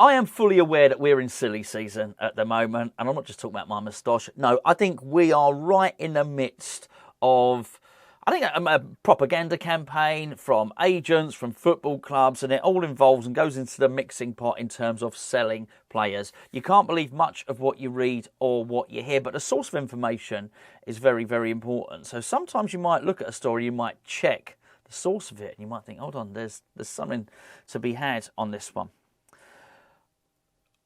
I am fully aware that we're in silly season at the moment, and I'm not just talking about my moustache. No, I think we are right in the midst of, I think, a propaganda campaign from agents, from football clubs, and it all involves and goes into the mixing pot in terms of selling players. You can't believe much of what you read or what you hear, but the source of information is very, very important. So sometimes you might look at a story, you might check the source of it, and you might think, hold on, there's something to be had on this one.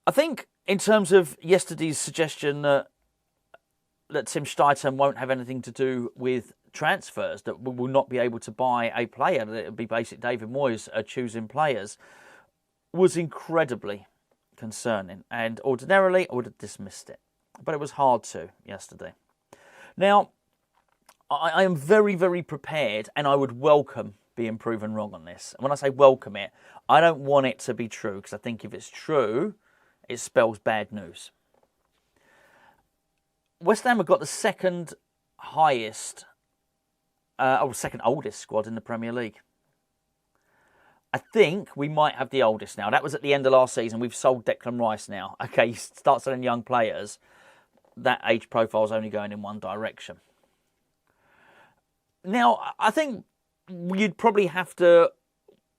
I think in terms of yesterday's suggestion that Tim Steidten won't have anything to do with transfers, that we will not be able to buy a player, that it would be basically David Moyes choosing players, was incredibly concerning. And ordinarily, I would have dismissed it. But it was hard to yesterday. Now, I am very, very prepared, and I would welcome being proven wrong on this. And when I say welcome it, I don't want it to be true, because I think if it's true, it spells bad news. West Ham have got the second highest, second oldest squad in the Premier League. I think we might have the oldest now. That was at the end of last season. We've sold Declan Rice now. Okay, you start selling young players. That age profile is only going in one direction. Now, I think we'd probably have to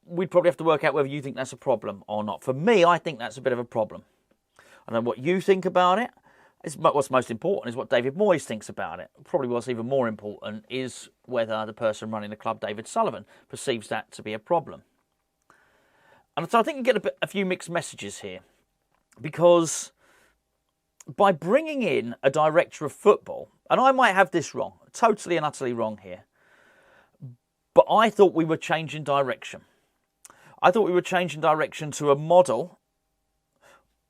work out whether you think that's a problem or not. For me, I think that's a bit of a problem. I don't know what you think about it. What's most important is what David Moyes thinks about it. Probably what's even more important is whether the person running the club, David Sullivan, perceives that to be a problem. And so I think you get a few mixed messages here. Because by bringing in a director of football, and I might have this wrong, totally and utterly wrong here, but I thought we were changing direction. I thought we were changing direction to a model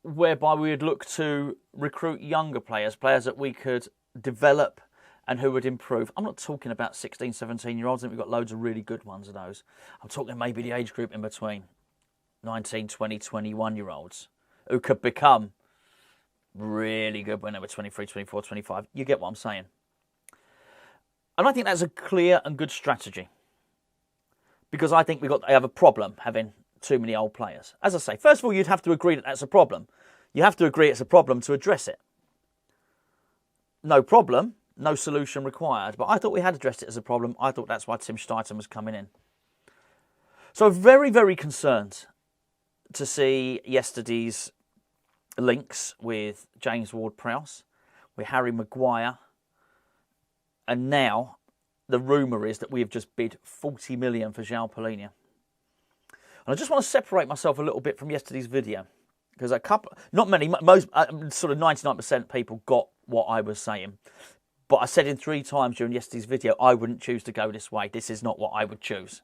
whereby we would look to recruit younger players, players that we could develop and who would improve. I'm not talking about 16, 17-year-olds. I think we've got loads of really good ones of those. I'm talking maybe the age group in between, 19, 20, 21-year-olds, who could become really good when they were 23, 24, 25. You get what I'm saying. And I think that's a clear and good strategy. Because I think I have a problem having too many old players. As I say, first of all, you'd have to agree that that's a problem. You have to agree it's a problem to address it. No problem, no solution required. But I thought we had addressed it as a problem. I thought that's why Tim Steidten was coming in. So very, very concerned to see yesterday's links with James Ward-Prowse, with Harry Maguire, and now the rumour is that we have just bid 40 million for Jaoa Palhinha. And I just want to separate myself a little bit from yesterday's video. Because not many, most, sort of 99% people got what I was saying. But I said in 3 times during yesterday's video, I wouldn't choose to go this way. This is not what I would choose.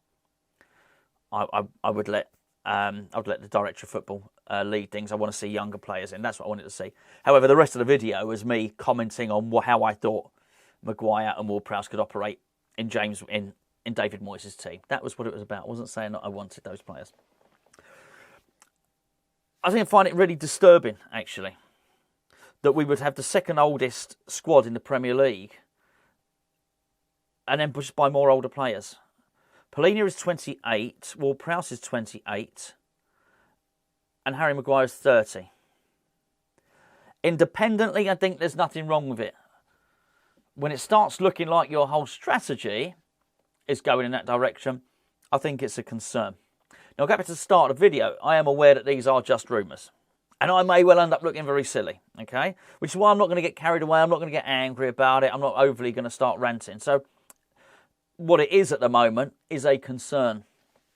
I would let the director of football lead things. I want to see younger players in. That's what I wanted to see. However, the rest of the video was me commenting on how I thought Maguire and Ward-Prowse could operate in David Moyes' team. That was what it was about. I wasn't saying that I wanted those players. I find it really disturbing, actually, that we would have the second oldest squad in the Premier League and then just buy more older players. Palhinha is 28, Ward-Prowse is 28, and Harry Maguire is 30. Independently, I think there's nothing wrong with it. When it starts looking like your whole strategy is going in that direction, I think it's a concern. Now, I'll get back to the start of the video. I am aware that these are just rumours. And I may well end up looking very silly, okay? Which is why I'm not going to get carried away. I'm not going to get angry about it. I'm not overly going to start ranting. So, what it is at the moment is a concern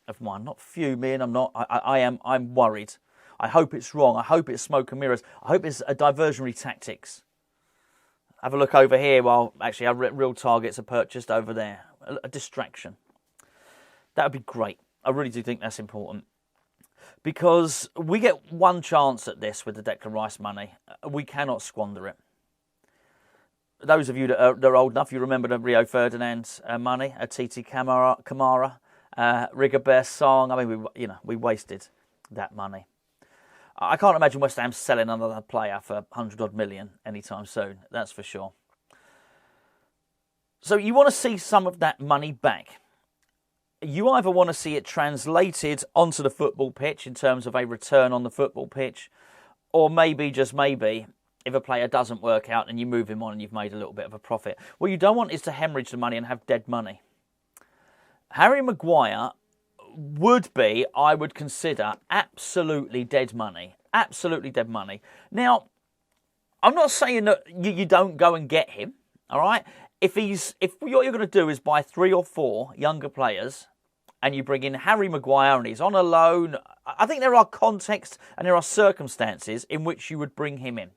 of mine. Not fuming. I'm worried. I hope it's wrong. I hope it's smoke and mirrors. I hope it's a diversionary tactics. Have a look over here while actually our real targets are purchased over there. A distraction. That would be great. I really do think that's important. Because we get one chance at this with the Declan Rice money. We cannot squander it. Those of you that are old enough, you remember the Rio Ferdinand money, a Titi Camara, Rigobert song. I mean, we wasted that money. I can't imagine West Ham selling another player for 100-odd million anytime soon. That's for sure. So you want to see some of that money back. you either want to see it translated onto the football pitch in terms of a return on the football pitch, or maybe, just maybe, if a player doesn't work out and you move him on and you've made a little bit of a profit. What you don't want is to hemorrhage the money and have dead money. Harry Maguire would be, I would consider, absolutely dead money. Absolutely dead money. Now, I'm not saying that you don't go and get him, all right? If what you're going to do is buy 3 or 4 younger players and you bring in Harry Maguire and he's on a loan, I think there are contexts and there are circumstances in which you would bring him in.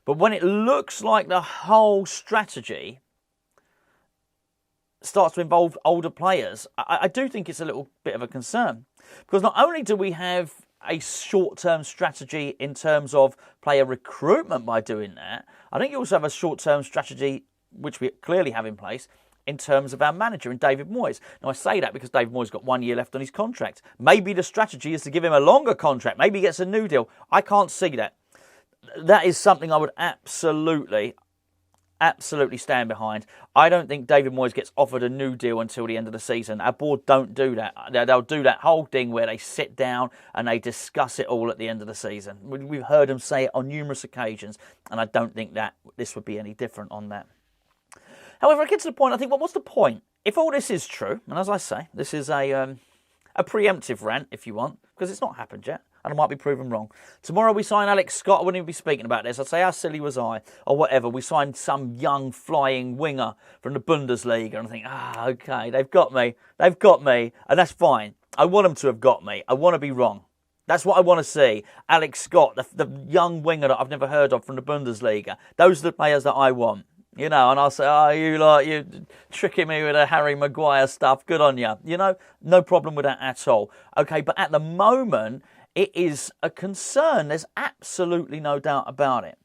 But when it looks like the whole strategy starts to involve older players, I do think it's a little bit of a concern. Because not only do we have a short-term strategy in terms of player recruitment by doing that, I think you also have a short-term strategy, which we clearly have in place, in terms of our manager and David Moyes. Now, I say that because David Moyes got 1 year left on his contract. Maybe the strategy is to give him a longer contract. Maybe he gets a new deal. I can't see that. That is something I would absolutely stand behind. I don't think David Moyes gets offered a new deal until the end of the season. Our board don't do that. They'll do that whole thing where they sit down and they discuss it all at the end of the season. We've heard them say it on numerous occasions, and I don't think that this would be any different on that. However, I get to the point, I think, well, what's the point? If all this is true, and as I say, this is a preemptive rant, if you want, because it's not happened yet, and I might be proven wrong. Tomorrow we sign Alex Scott. I wouldn't even be speaking about this. I'd say, how silly was I? Or whatever. We signed some young flying winger from the Bundesliga. And I think, okay, they've got me. They've got me. And that's fine. I want them to have got me. I want to be wrong. That's what I want to see. Alex Scott, the young winger that I've never heard of from the Bundesliga. Those are the players that I want. You know, and I'll say, you're tricking me with the Harry Maguire stuff. Good on you. You know, no problem with that at all. Okay, but at the moment, it is a concern. There's absolutely no doubt about it.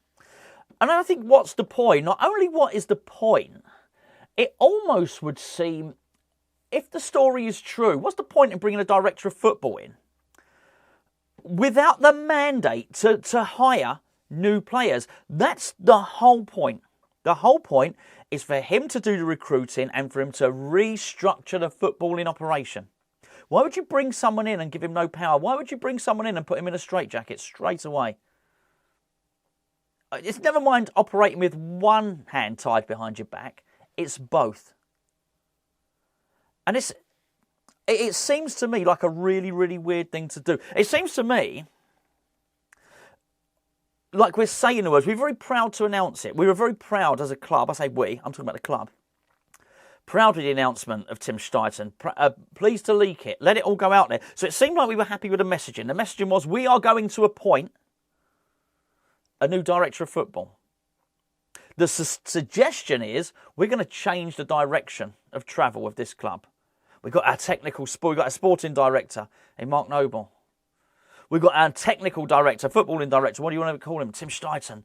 And I think what's the point? Not only what is the point, it almost would seem, if the story is true, what's the point in bringing a director of football in without the mandate to hire new players? That's the whole point. The whole point is for him to do the recruiting and for him to restructure the footballing operation. Why would you bring someone in and give him no power? Why would you bring someone in and put him in a straitjacket straight away? It's never mind operating with one hand tied behind your back. It's both. And it seems to me like a really, really weird thing to do. It seems to me like we're saying the words. We're very proud to announce it. We were very proud as a club. I say we. I'm talking about the club. Proud of the announcement of Tim Steidten. Pleased to leak it. Let it all go out there. So it seemed like we were happy with the messaging. The messaging was, we are going to appoint a new director of football. The suggestion is, we're going to change the direction of travel of this club. We've got our we've got a sporting director in Mark Noble. We've got our technical director, footballing director, what do you want to call him? Tim Steidten.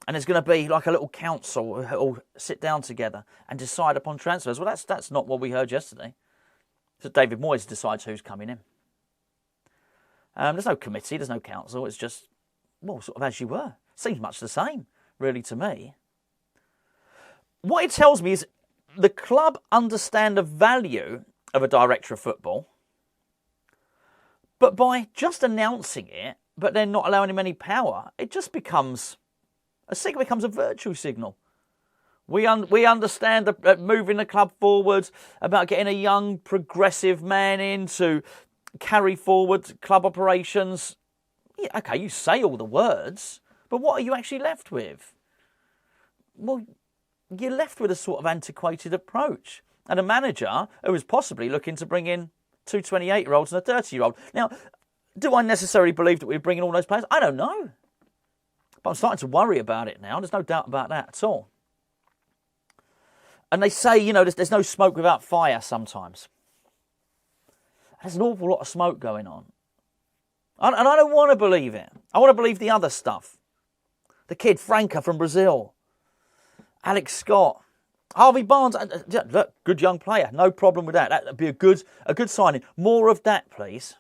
And there's going to be like a little council who all sit down together and decide upon transfers. Well, that's not what we heard yesterday. So David Moyes decides who's coming in. There's no committee, there's no council. It's just, well, sort of as you were. Seems much the same, really, to me. What it tells me is the club understand the value of a director of football, but by just announcing it, but then not allowing him any power, it just becomes a virtue signal. We understand moving the club forwards, about getting a young, progressive man in to carry forward club operations. Yeah, okay, you say all the words, but what are you actually left with? Well, you're left with a sort of antiquated approach. And a manager who is possibly looking to bring in 2 28-year-olds and a 30-year-old. Now, do I necessarily believe that we're bringing all those players? I don't know. But I'm starting to worry about it now. There's no doubt about that at all. And they say, you know, there's no smoke without fire sometimes. There's an awful lot of smoke going on. And I don't want to believe it. I want to believe the other stuff. The kid, Franca from Brazil. Alex Scott. Harvey Barnes. Look, good young player. No problem with that. That'd be a good signing. More of that, please.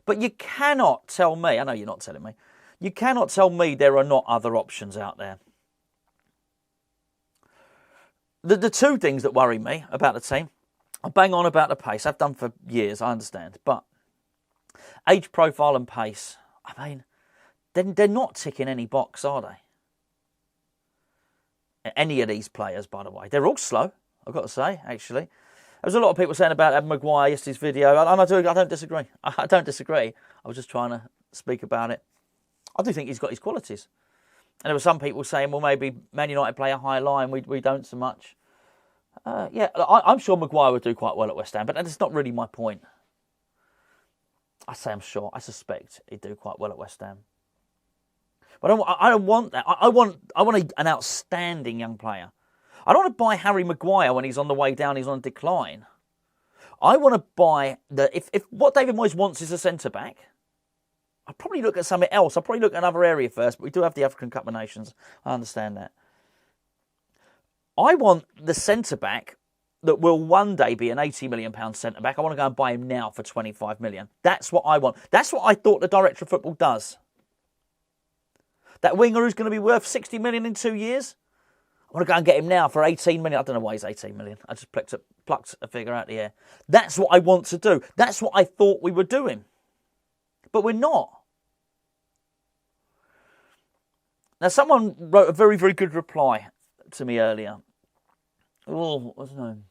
But you cannot tell me, I know you're not telling me, you cannot tell me there are not other options out there. The two things that worry me about the team, I bang on about the pace. I've done for years, I understand. But age profile and pace, I mean, they're not ticking any box, are they? Any of these players, by the way. They're all slow, I've got to say, actually. There's a lot of people saying about Adam Maguire yesterday's video, and I don't disagree. I don't disagree. I was just trying to speak about it. I do think he's got his qualities. And there were some people saying, well, maybe Man United play a high line, we don't so much. Yeah, I'm sure Maguire would do quite well at West Ham, but that's not really my point. I say I'm sure. I suspect he'd do quite well at West Ham. But I don't want that. I want an outstanding young player. I don't want to buy Harry Maguire when he's on the way down, he's on decline. I want to buy if what David Moyes wants is a centre-back, I'd probably look at something else. I'd probably look at another area first, but we do have the African Cup of Nations. I understand that. I want the centre-back that will one day be an £80 million centre-back. I want to go and buy him now for £25 million. That's what I want. That's what I thought the director of football does. That winger who's going to be worth £60 million in 2 years, I want to go and get him now for £18 million. I don't know why he's £18 million. I just plucked a figure out of the air. That's what I want to do. That's what I thought we were doing. But we're not. Now, someone wrote a very, very good reply to me earlier. Oh, what was his name?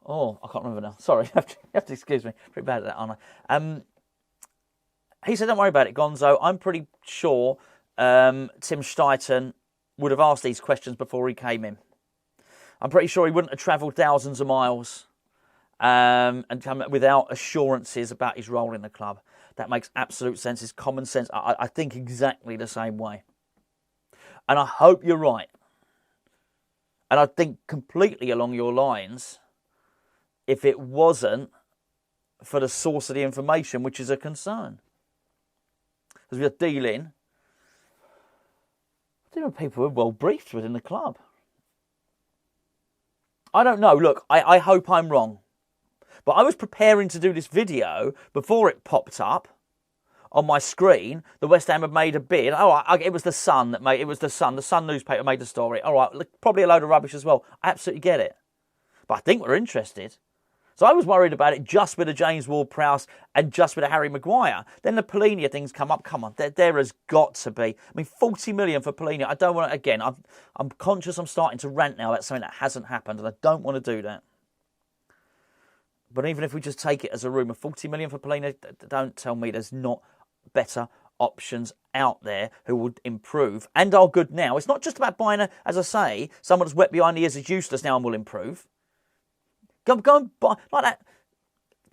Oh, I can't remember now. Sorry, you have to excuse me. Pretty bad at that, aren't I? He said, don't worry about it, Gonzo. I'm pretty sure Tim Steidten would have asked these questions before he came in. I'm pretty sure he wouldn't have travelled thousands of miles and come without assurances about his role in the club. That makes absolute sense. It's common sense. I think exactly the same way. And I hope you're right. And I think completely along your lines, if it wasn't for the source of the information, which is a concern. Because we're dealing with people who are well briefed within the club. I don't know. Look, I hope I'm wrong. But I was preparing to do this video before it popped up on my screen. The West Ham had made a bid. It was the Sun that made it. Was the Sun. The Sun newspaper made the story. All right, probably a load of rubbish as well. I absolutely get it. But I think we're interested. So I was worried about it just with the James Ward-Prowse and just with the Harry Maguire. Then the Palhinha things come up. Come on, there has got to be. I mean, 40 million for Palhinha. I don't want to, again, I'm conscious I'm starting to rant now about something that hasn't happened, and I don't want to do that. But even if we just take it as a rumour, 40 million for Palhinha, don't tell me there's not better options out there who would improve and are good now. It's not just about buying, as I say, someone that's wet behind the ears is useless now and will improve. Go and buy, like that.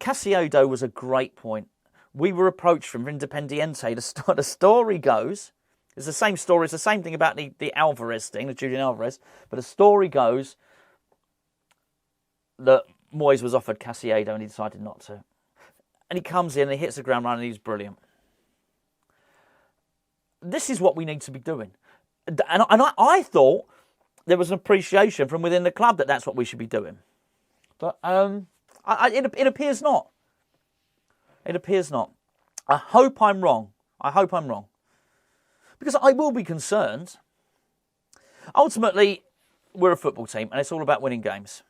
Casiado was a great point. We were approached from Independiente. The story goes, it's the same story, it's the same thing about the Alvarez thing, the Julian Alvarez, but the story goes that Moyes was offered Casiado and he decided not to. And he comes in and he hits the ground running and he's brilliant. This is what we need to be doing. And I thought there was an appreciation from within the club that that's what we should be doing. But it appears not. It appears not. I hope I'm wrong. Because I will be concerned. Ultimately, we're a football team and it's all about winning games.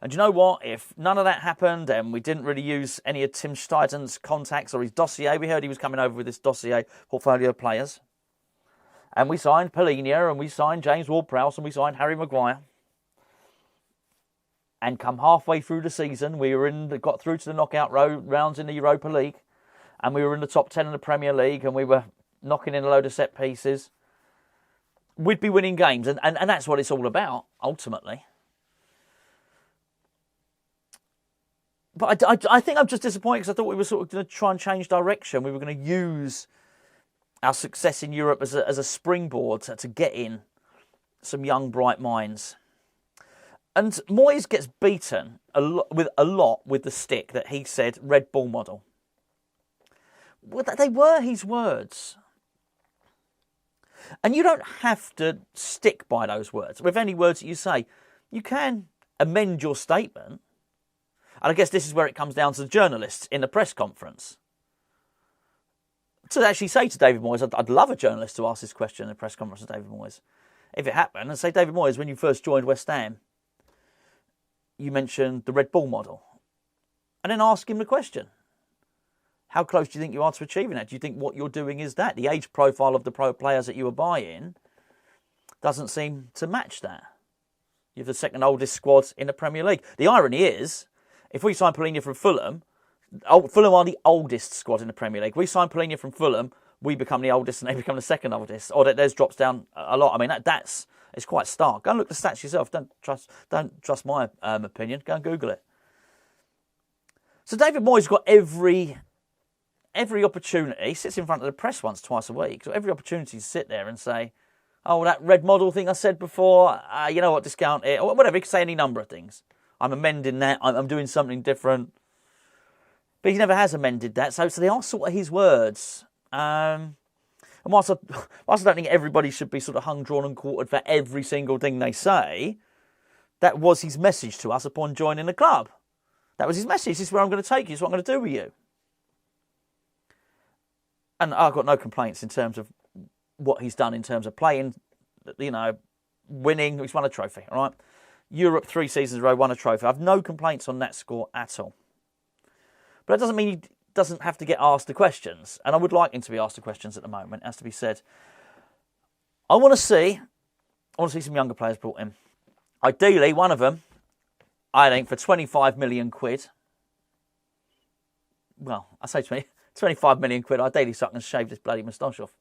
And you know what? If none of that happened and we didn't really use any of Tim Steidten's contacts or his dossier, we heard he was coming over with this dossier portfolio of players. And we signed Palhinha and we signed James Ward-Prowse and we signed Harry Maguire. And come halfway through the season, we got through to the knockout rounds in the Europa League. And we were in the top 10 in the Premier League. And we were knocking in a load of set pieces. We'd be winning games. And that's what it's all about, ultimately. But I think I'm just disappointed because I thought we were sort of going to try and change direction. We were going to use our success in Europe as a springboard to get in some young, bright minds. And Moyes gets beaten a lot with the stick that he said Red Bull model. Well, they were his words. And you don't have to stick by those words. With any words that you say, you can amend your statement. And I guess this is where it comes down to the journalists in the press conference. To actually say to David Moyes, I'd love a journalist to ask this question in the press conference to David Moyes. If it happened, and say, David Moyes, when you first joined West Ham, you mentioned the Red Bull model. And then ask him the question. How close do you think you are to achieving that? Do you think what you're doing is that? The age profile of the pro players that you were buying doesn't seem to match that. You have the second oldest squad in the Premier League. The irony is, if we sign Palhinha from Fulham, Fulham are the oldest squad in the Premier League. We sign Palhinha from Fulham, we become the oldest and they become the second oldest. Or theirs drops down a lot. I mean, it's quite stark. Go and look at the stats yourself. Don't trust my opinion. Go and Google it. So David Moyes has got every opportunity. He sits in front of the press once, twice a week. So every opportunity to sit there and say, oh, that red model thing I said before, you know what, discount it, or whatever. He can say any number of things. I'm amending that. I'm doing something different. But he never has amended that. So they are sort of his words. And whilst I don't think everybody should be sort of hung, drawn and quartered for every single thing they say, that was his message to us upon joining the club. That was his message. This is where I'm going to take you. This is what I'm going to do with you. And I've got no complaints in terms of what he's done in terms of playing, winning. He's won a trophy, all right? Europe 3 seasons in a row, won a trophy. I have no complaints on that score at all. But that doesn't mean he doesn't have to get asked the questions. And I would like him to be asked the questions at the moment, as to be said. I want to see some younger players brought in. Ideally, one of them, I think, for 25 million quid. Well, I say to me, 25 million quid, ideally so I can shave this bloody moustache off.